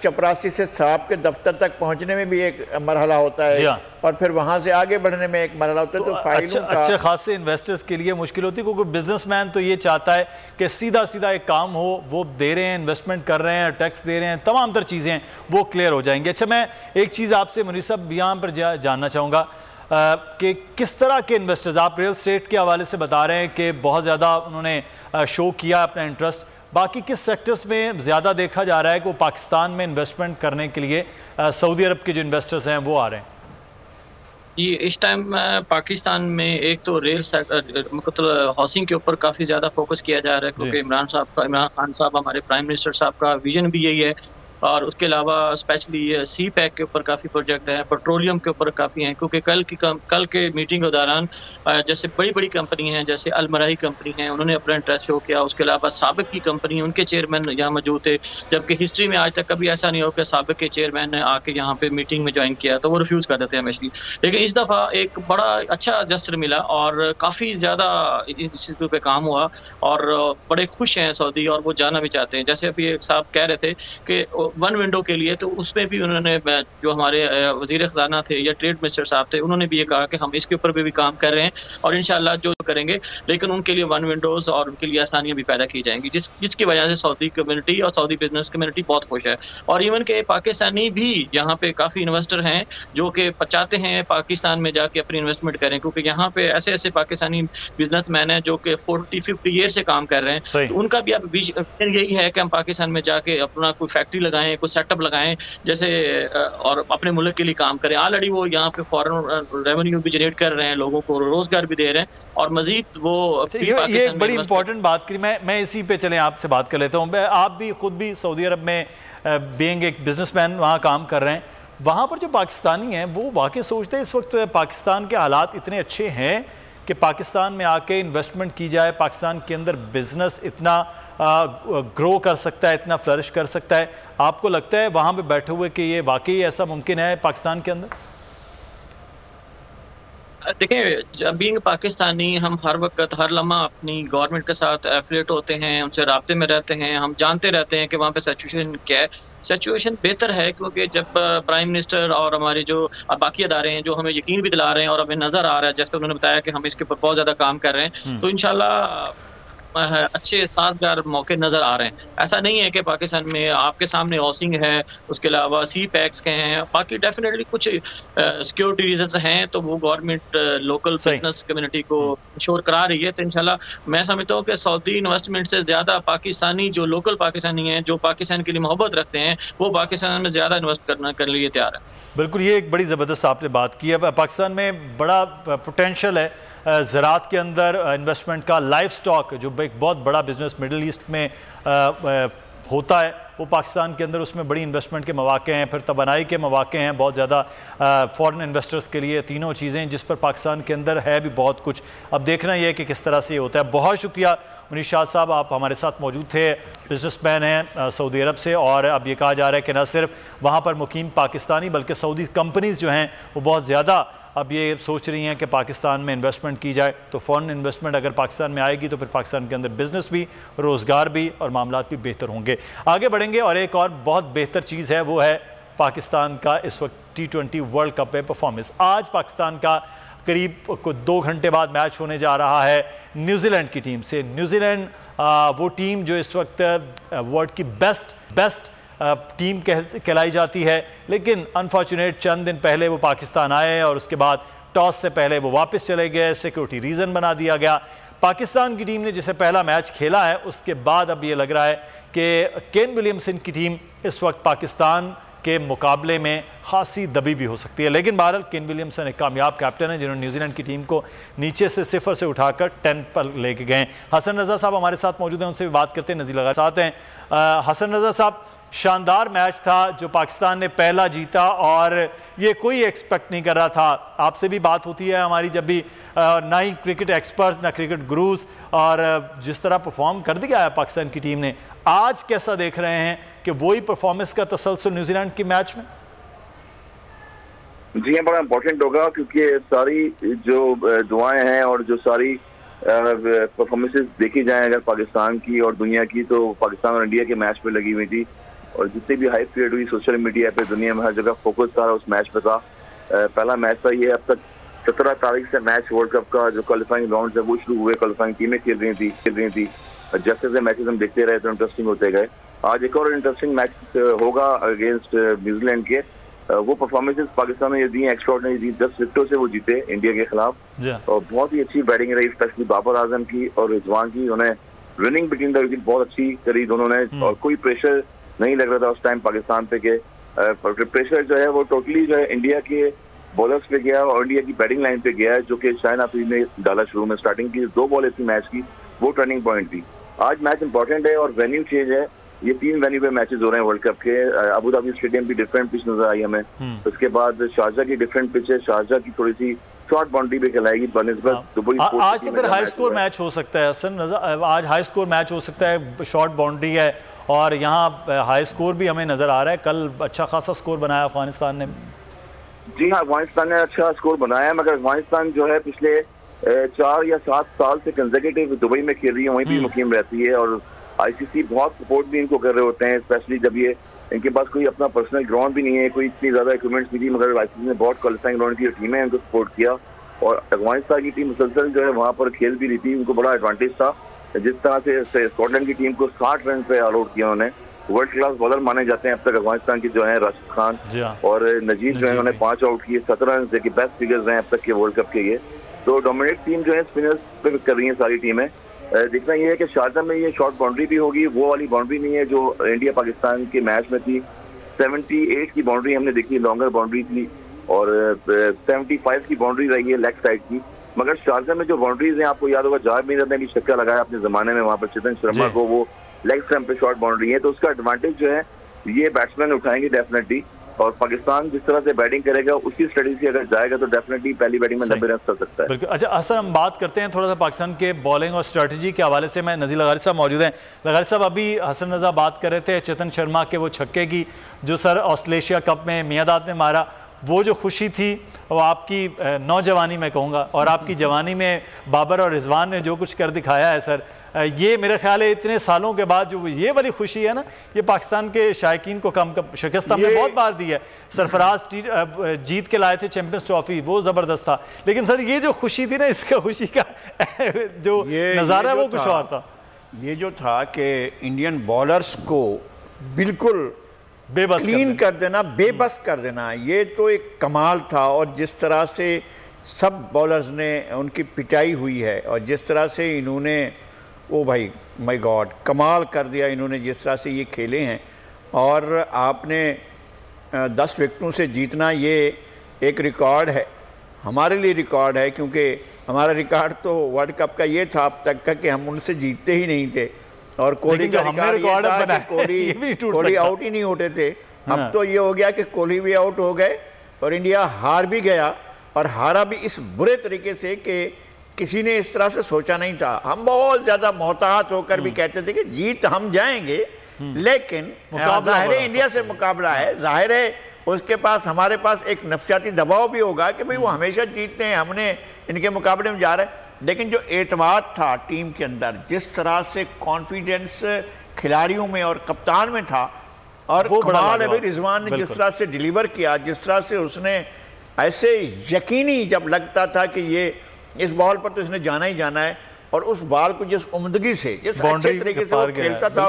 E: चपरासी से साहब के दफ्तर तक पहुंचने में भी एक मरहला होता है और फिर वहां से आगे बढ़ने में एक मरहला होता है। तो फाइलों का
B: अच्छे खासे इन्वेस्टर्स के लिए मुश्किल होती है क्योंकि बिजनेसमैन तो ये चाहता है कि सीधा सीधा एक काम हो, वो दे रहे हैं, इन्वेस्टमेंट कर रहे हैं, टैक्स दे रहे हैं, तमाम तर चीज़ें वो क्लियर हो जाएंगी। अच्छा, मैं एक चीज़ आपसे मुनीर साहब यहाँ पर जानना चाहूँगा कि किस तरह के इन्वेस्टर्स, आप रियल एस्टेट के हवाले से बता रहे हैं कि बहुत ज़्यादा उन्होंने शो किया अपना इंटरेस्ट, बाकी किस सेक्टर्स में ज़्यादा देखा जा रहा है कि वो पाकिस्तान में इन्वेस्टमेंट करने के लिए सऊदी अरब के जो इन्वेस्टर्स हैं वो आ रहे हैं?
F: जी, इस टाइम पाकिस्तान में एक तो रेल मतलब हाउसिंग के ऊपर काफ़ी ज़्यादा फोकस किया जा रहा है, क्योंकि इमरान खान साहब हमारे प्राइम मिनिस्टर साहब का विजन भी यही है। और उसके अलावा स्पेशली सी पैक के ऊपर काफ़ी प्रोजेक्ट हैं, पेट्रोलियम के ऊपर काफ़ी हैं, क्योंकि कल के मीटिंग के दौरान जैसे बड़ी कंपनी हैं, जैसे अलमराई कंपनी है, उन्होंने अपना इंटरेस्ट शो किया। उसके अलावा साबिक की कंपनी, उनके चेयरमैन यहाँ मौजूद थे, जबकि हिस्ट्री में आज तक कभी ऐसा नहीं हो कि साबिक के चेयरमैन ने आके यहाँ पे मीटिंग में ज्वाइन किया, तो वो रिफ्यूज़ कर देते हैं हमेशा। लेकिन इस दफ़ा एक बड़ा अच्छा जस्टर मिला और काफ़ी ज़्यादा इस पे काम हुआ और बड़े खुश हैं सऊदी, और वो जाना भी चाहते हैं। जैसे अभी एक साहब कह रहे थे कि वन विंडो के लिए, तो उसमें भी उन्होंने, जो हमारे वज़ीर ख़ज़ाना थे या ट्रेड मिनिस्टर साहब थे, उन्होंने भी ये कहा कि हम इसके ऊपर भी काम कर रहे हैं और इंशाल्लाह जो करेंगे, लेकिन उनके लिए वन विंडोज़ और उनके लिए आसानियाँ भी पैदा की जाएंगी, जिसकी वजह से सऊदी कम्युनिटी और सऊदी बिजनेस कम्युनिटी बहुत खुश है। और इवन के पाकिस्तानी भी यहाँ पे काफ़ी इन्वेस्टर हैं जो कि चाहते हैं पाकिस्तान में जाके अपनी इन्वेस्टमेंट करें, क्योंकि यहाँ पे ऐसे पाकिस्तानी बिजनेसमैन हैं जो कि 40-50 ईयर से काम कर रहे हैं। तो उनका भी अब विजन यही है कि हम पाकिस्तान में जाके अपना कोई फैक्ट्री लगाएं, कोई सेटअप लगाएं जैसे, और अपने मुल्क के लिए काम करें। ऑलरेडी वो यहाँ पे फॉरेन रेवेन्यू भी जनरेट कर रहे हैं, लोगों को रोजगार भी दे रहे हैं, और मजीद वो
B: ये एक बड़ी इंपॉर्टेंट बात करी। मैं इसी पे चले आपसे बात कर लेता हूँ। आप भी खुद भी सऊदी अरब में बीइंग एक बिजनेसमैन वहाँ काम कर रहे हैं, वहाँ पर जो पाकिस्तानी हैं वो वाकई सोचते हैं इस वक्त पाकिस्तान के हालात इतने अच्छे हैं कि पाकिस्तान में आके इन्वेस्टमेंट की जाए, पाकिस्तान के अंदर बिजनेस इतना ग्रो कर सकता है, इतना फ्लरिश कर सकता है। आपको लगता है वहाँ पे बैठे हुए कि ये वाकई ऐसा मुमकिन है पाकिस्तान के अंदर?
F: देखिए, बीइंग पाकिस्तानी हम हर वक्त हर लम्हा अपनी गवर्नमेंट के साथ एफिलिएट होते हैं, उनसे राब्ते में रहते हैं, हम जानते रहते हैं कि वहाँ पे सिचुएशन क्या है। सिचुएशन बेहतर है, क्योंकि जब प्राइम मिनिस्टर और हमारे जो बाकी अदारे हैं जो हमें यकीन भी दिला रहे हैं और हमें नज़र आ रहा है, जैसे उन्होंने बताया कि हम इसके ऊपर बहुत ज़्यादा काम कर रहे हैं, तो इंशाल्लाह अच्छे साजगार मौके नज़र आ रहे हैं। ऐसा नहीं है कि पाकिस्तान में आपके सामने हाउसिंग है, उसके अलावा सी पैक्स के हैं, बाकी डेफिनेटली कुछ सिक्योरिटी रीजंस हैं, तो वो गवर्नमेंट लोकल बिजनेस कम्युनिटी को इंश्योर करा रही है। तो इंशाल्लाह मैं समझता हूँ कि सऊदी इन्वेस्टमेंट से ज़्यादा पाकिस्तानी, जो लोकल पाकिस्तानी हैं, जो पाकिस्तान के लिए मोहब्बत रखते हैं, वो पाकिस्तान में ज़्यादा इन्वेस्ट करने के लिए तैयार है।
B: बिल्कुल, ये एक बड़ी ज़बरदस्त आपने बात की है। पाकिस्तान में बड़ा पोटेंशियल है ज़राअत के अंदर इन्वेस्टमेंट का। लाइफ स्टॉक जो एक बहुत बड़ा बिजनेस मिडल ईस्ट में होता है, वो पाकिस्तान के अंदर उसमें बड़ी इन्वेस्टमेंट के मौके हैं, फिर तवानाई के मौके हैं बहुत ज़्यादा फॉरेन इन्वेस्टर्स के लिए। तीनों चीज़ें जिस पर पाकिस्तान के अंदर है भी बहुत कुछ। अब देखना ये है कि किस तरह से ये होता है। बहुत शुक्रिया मुनीश शाह साहब, आप हमारे साथ मौजूद थे, बिजनेसमैन हैं सऊदी अरब से, और अब ये कहा जा रहा है कि न सिर्फ वहाँ पर मुकीम पाकिस्तानी बल्कि सऊदी कंपनीज़ जो हैं वो बहुत ज़्यादा अब ये सोच रही हैं कि पाकिस्तान में इन्वेस्टमेंट की जाए। तो फॉरेन इन्वेस्टमेंट अगर पाकिस्तान में आएगी तो फिर पाकिस्तान के अंदर बिजनेस भी, रोज़गार भी और मामलात भी बेहतर होंगे। आगे बढ़ेंगे, और एक और बहुत बेहतर चीज़ है वो है पाकिस्तान का इस वक्त T20 वर्ल्ड कप में परफॉर्मेंस। आज पाकिस्तान का करीब 2 घंटे बाद मैच होने जा रहा है न्यूजीलैंड की टीम से। न्यूजीलैंड वो टीम जो इस वक्त वर्ल्ड की बेस्ट टीम कहलाई जाती है, लेकिन अनफॉर्चुनेट चंद दिन पहले वो पाकिस्तान आए और उसके बाद टॉस से पहले वो वापस चले गए, सिक्योरिटी रीज़न बना दिया गया। पाकिस्तान की टीम ने जिसे पहला मैच खेला है उसके बाद अब ये लग रहा है कि केन विलियमसन की टीम इस वक्त पाकिस्तान के मुकाबले में खासी दबी भी हो सकती है। लेकिन बहरहाल केन विलियमसन एक कामयाब कैप्टन है जिन्होंने न्यूजीलैंड की टीम को नीचे से 0 से उठाकर 10 पर लेके गए। हसन रज़ा साहब हमारे साथ मौजूद हैं, उनसे भी बात करते हैं। नज़ीर लगा साथ हैं। हसन रज़ा साहब, शानदार मैच था जो पाकिस्तान ने पहला जीता, और ये कोई एक्सपेक्ट नहीं कर रहा था। आपसे भी बात होती है हमारी जब भी, ना ही क्रिकेट एक्सपर्ट्स ना क्रिकेट गुरूज, और जिस तरह परफॉर्म कर दिया है पाकिस्तान की टीम ने, आज कैसा देख रहे हैं कि वही परफॉर्मेंस का तसलसल न्यूजीलैंड के मैच में?
G: जी हाँ, बड़ा इंपॉर्टेंट होगा, क्योंकि सारी जो दुआएं हैं और जो सारी परफॉर्मेंसेस देखी जाए अगर पाकिस्तान की और दुनिया की, तो पाकिस्तान और इंडिया के मैच पे लगी हुई थी, और जितनी भी हाइप क्रिएट हुई सोशल मीडिया पे, दुनिया में हर जगह फोकस था उस मैच पे था। पहला मैच था ये। अब तक 17 तारीख से मैच वर्ल्ड कप का जो क्वालिफाइंग राउंड है वो शुरू हुए, क्वालिफाइंग टीमें खेल रही थी। जैसे जैसे मैचेस हम देखते रहे तो इंटरेस्टिंग होते गए। आज एक और इंटरेस्टिंग मैच होगा अगेंस्ट न्यूजीलैंड के। वो परफॉर्मेंसेस पाकिस्तान ने दी, एक्स्ट्राऑर्डिनरी दी। 10 विकेटों से वो जीते इंडिया के खिलाफ, और बहुत ही अच्छी बैटिंग रही, स्पेशली बाबर आजम की और रिजवान की। उन्होंने विनिंग बिटवीन द विकेट बहुत अच्छी करी दोनों ने, और कोई प्रेशर नहीं लग रहा था उस टाइम पाकिस्तान पे के। प्रेशर जो है वो टोटली जो है इंडिया के बॉलर्स पे गया और इंडिया की बैटिंग लाइन पे गया है, जो कि शाहिन अफरीदी ने डाला शुरू में। स्टार्टिंग की 2 बॉल थी मैच की, वो टर्निंग पॉइंट थी। आज मैच इंपॉर्टेंट है और वेन्यू चेंज है। ये 3 वेन्यू पे मैचेस हो रहे हैं वर्ल्ड कप के। अबू धाबी स्टेडियम की डिफरेंट पिच नजर आई हमें, उसके बाद शारजा की डिफरेंट पिच है। शारजा की थोड़ी सी शॉर्ट बाउंड्री पे खिलाएगी बनस्बत दुबई।
B: आज तो फिर हाई स्कोर मैच हो सकता है हसन, आज हाई स्कोर मैच हो सकता है, शॉर्ट बाउंड्री है और यहाँ हाई स्कोर भी हमें नजर आ रहा है। कल अच्छा खासा स्कोर बनाया अफगानिस्तान ने।
G: जी हाँ, अफगानिस्तान ने अच्छा स्कोर बनाया, मगर अफगानिस्तान जो है पिछले 4 या 7 साल से कंसेक्यूटिव दुबई में खेल रही है, वहीं भी मुकीम रहती है और आईसीसी बहुत सपोर्ट भी इनको कर रहे होते हैं, स्पेशली जब ये इनके पास कोई अपना पर्सनल ग्राउंड भी नहीं है, कोई इतनी ज्यादा इक्विपमेंट्स नहीं थी, मगर आईसीसी ने बहुत क्वालिफाइंग ग्राउंड की टीम है उनको सपोर्ट किया और अफगानिस्तान की टीम मुसलसल जो है वहाँ पर खेल भी रही थी। उनको बड़ा एडवांटेज था। जिस तरह से स्कॉटलैंड की टीम को 60 रन पे ऑल आउट किया उन्होंने। वर्ल्ड क्लास बॉलर माने जाते हैं अब तक अफगानिस्तान की जो है राशिद खान और नजीब जो है उन्होंने 5 आउट किए, 17 रन देखिए बेस्ट फिगर्स हैं अब तक के वर्ल्ड कप के। ये तो डोमिनेट टीम जो है स्पिनर्स पे कर रही है सारी टीमें। देखना ये है कि शारजा में ये शॉर्ट बाउंड्री भी होगी, वो वाली बाउंड्री नहीं है जो इंडिया पाकिस्तान के मैच में थी। 78 की बाउंड्री हमने देखी, लॉन्गर बाउंड्री थी और 75 की बाउंड्री रही है लेग साइड की। मगर शारजा में जो बाउंड्रीज हैं, आपको याद होगा जावेद मीर ने भी छक्का लगाया अपने जमाने में वहां पर चेतन शर्मा को, वो लेग स्टंप पे शॉर्ट बाउंड्री है, तो उसका एडवांटेज जो है ये बैट्समैन उठाएंगे डेफिनेटली। और पाकिस्तान जिस तरह से बैटिंग करेगा उसी स्ट्रेटेजी से अगर जाएगा तो डेफिनेटली पहली बैटिंग में 90 रन कर सकता है।
B: बिल्कुल। अच्छा हसन, हम बात करते हैं थोड़ा सा पाकिस्तान के बॉलिंग और स्ट्रेटजी के हवाले से। मैं नज़ीर लगारी साहब मौजूद हैं। लगारी साहब, अभी हसन रजा बात कर रहे थे चेतन शर्मा के वो छक्के की जो सर ऑस्ट्रेलिया कप में मियादाद ने मारा, वो जो खुशी थी वो आपकी नौजवानी में कहूँगा और आपकी जवानी में बाबर और रिजवान ने जो कुछ कर दिखाया है सर, ये मेरे ख्याल है इतने सालों के बाद जो ये वाली खुशी है ना, ये पाकिस्तान के शायकीन को कम शिकस्त हमने बहुत बार दी है। सरफराज जीत के लाए थे चैंपियंस ट्रॉफी, वो ज़बरदस्त था, लेकिन सर ये जो खुशी थी ना, इसका खुशी का जो नज़ारा है वो कुछ और था।
E: ये जो था कि इंडियन बॉलर्स को बिल्कुल
B: बेबस
E: क्लीन कर देना, बेबस कर देना, ये तो एक कमाल था। और जिस तरह से सब बॉलर्स ने उनकी पिटाई हुई है और जिस तरह से इन्होंने, ओ भाई माय गॉड, कमाल कर दिया इन्होंने जिस तरह से ये खेले हैं। और आपने 10 विकेटों से जीतना ये एक रिकॉर्ड है, हमारे लिए रिकॉर्ड है, क्योंकि हमारा रिकॉर्ड तो वर्ल्ड कप का ये था अब तक का कि हम उनसे जीतते ही नहीं थे। और कोहली का रिकॉर्ड था कि कोहली आउट ही नहीं होते थे।
B: हाँ।
E: अब तो ये हो गया कि कोहली भी आउट हो गए और इंडिया हार भी गया, और हारा भी इस बुरे तरीके से कि किसी ने इस तरह से सोचा नहीं था। हम बहुत ज़्यादा मोहतात होकर भी कहते थे कि जीत हम जाएंगे, लेकिन जाहिर है इंडिया से मुकाबला है, जाहिर है उसके पास, हमारे पास एक नफसियाती दबाव भी होगा कि भाई वो हमेशा जीतते हैं, हमने इनके मुकाबले में जा रहे हैं। लेकिन जो एतमाद था टीम के अंदर, जिस तरह से कॉन्फिडेंस खिलाड़ियों में और कप्तान में था, और कमाल है भाई रिजवान ने जिस तरह से डिलीवर किया, जिस तरह से उसने ऐसे यकीनी, जब लगता था कि ये इस बॉल पर तो इसने जाना ही जाना है, और उस बॉल को जिस उम्दगी से, जिस अच्छे तरीके से वो खेलता था,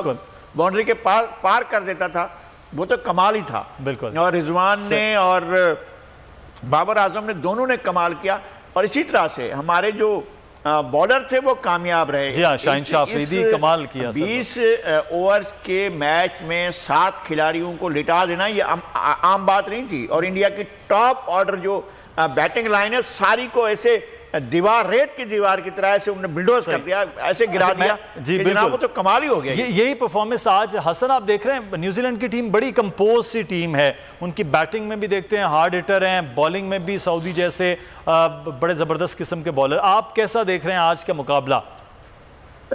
E: बाउंड्री के पार कर देता था, वो तो कमाल ही था। बिल्कुल। और रिजवान ने और बाबर आजम ने, दोनों ने कमाल किया। और इसी तरह से हमारे जो बॉलर थे वो कामयाब रहे।
B: जी हाँ, शाहिन शाह अफरीदी कमाल किया।
E: 20 ओवर्स के मैच में 7 खिलाड़ियों को लिटा देना ये आम बात नहीं थी। और इंडिया की टॉप ऑर्डर जो बैटिंग लाइन है, सारी को ऐसे दीवार, रेत की दीवार की तरह ऐसे उन्होंने बिल्डोज कर दिया, ऐसे गिरा दिया।
B: जी बिल्कुल,
E: वो तो कमाल ही हो गया।
B: यही परफॉर्मेंस आज हसन आप देख रहे हैं। न्यूजीलैंड की टीम बड़ी कंपोज सी टीम है, उनकी बैटिंग में भी देखते हैं हार्ड हिटर हैं, बॉलिंग में भी सऊदी जैसे बड़े ज़बरदस्त किस्म के बॉलर। आप कैसा देख रहे हैं आज का मुकाबला?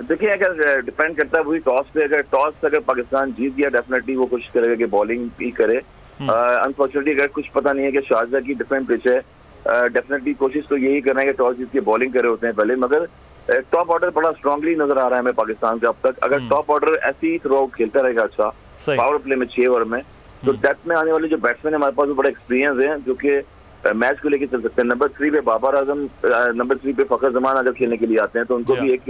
G: देखिए, अगर डिपेंड करता है वही टॉस पे, अगर पाकिस्तान जीत गया डेफिनेटली वो कोशिश करेगा कि बॉलिंग भी करे। अनफॉर्चुनेटली अगर कुछ पता नहीं है कि शारजा की डिफरेंट पिच है, डेफिनेटली कोशिश तो यही करना है कि टॉस जीत के बॉलिंग करे होते हैं पहले। मगर टॉप ऑर्डर बड़ा स्ट्रांगली नजर आ रहा है हमें पाकिस्तान का अब तक। अगर टॉप ऑर्डर ऐसे ही थ्रू आउट खेलता रहेगा अच्छा पावर प्ले में 6 ओवर में, तो डेथ में आने वाले जो बैट्समैन है हमारे पास वो बड़ा एक्सपीरियंस है, जो कि मैच को लेकर चल सकते हैं। नंबर 3 पे बाबर आजम, नंबर 3 पे फखर जमान अगर खेलने के लिए आते हैं तो उनको भी एक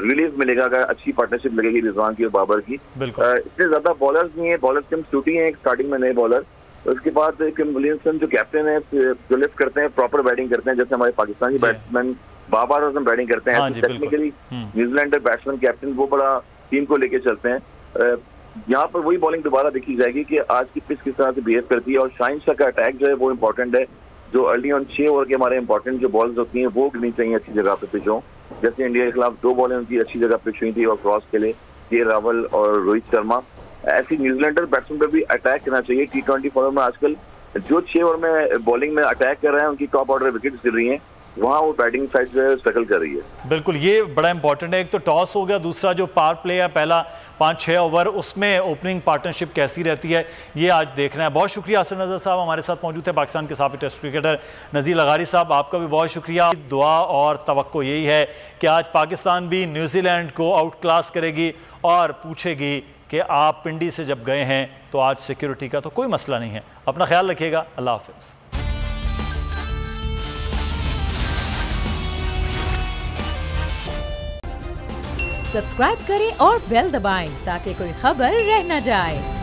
G: रिलीफ मिलेगा अगर अच्छी पार्टनरशिप लगेगी रिजवान की और बाबर की। इतने ज्यादा बॉलर्स नहीं है, बॉलर्स की हम शूटिंग है स्टार्टिंग में नए बॉलर। उसके बाद किम विलियमसन जो कैप्टन है, जो लिफ्ट करते हैं, प्रॉपर बैटिंग करते हैं, जैसे हमारे पाकिस्तानी बैट्समैन बाबर आजम बैटिंग करते हैं। टेक्निकली न्यूजीलैंड बैट्समैन कैप्टन वो बड़ा टीम को लेके चलते हैं। यहाँ पर वही बॉलिंग दोबारा देखी जाएगी कि आज की पिच किस तरह से बिहेव करती है। और शाहिन शाह का अटैक जो है वो इम्पोर्टेंट है। जो अर्ली ऑन 6 ओवर के हमारे इंपॉर्टेंट जो बॉल्स होती हैं वो गिरनी चाहिए अच्छी जगह पे पिच हो। जैसे इंडिया के खिलाफ 2 बॉलें उनकी अच्छी जगह पिच हुई थी और क्रॉस के लिए के रावल और रोहित शर्मा। ऐसी न्यूजीलैंडर बैट्समैन पर भी अटैक करना चाहिए। T20 फॉर्मेट में आजकल जो 6 ओवर में बॉलिंग में अटैक कर रहे हैं उनकी टॉप ऑर्डर विकेट गिर रही हैं, वहाँ वो बैटिंग साइड जो है स्ट्रगल कर रही है।
B: बिल्कुल, ये बड़ा इंपॉर्टेंट है। एक तो टॉस हो गया, दूसरा जो पावर प्ले है पहला 5-6 ओवर, उसमें ओपनिंग पार्टनरशिप कैसी रहती है ये आज देखना है। बहुत शुक्रिया असद नज़र साहब हमारे साथ मौजूद थे, पाकिस्तान के साबिक टेस्ट क्रिकेटर नज़ीर लगारी साहब, आपका भी बहुत शुक्रिया। दुआ और तवक्को यही है कि आज पाकिस्तान भी न्यूजीलैंड को आउट क्लास करेगी और पूछेगी कि आप पिंडी से जब गए हैं तो आज सिक्योरिटी का तो कोई मसला नहीं है। अपना ख्याल रखिएगा, अल्लाह हाफिज़।
A: सब्सक्राइब करें और बेल दबाएं ताकि कोई खबर रह न जाए।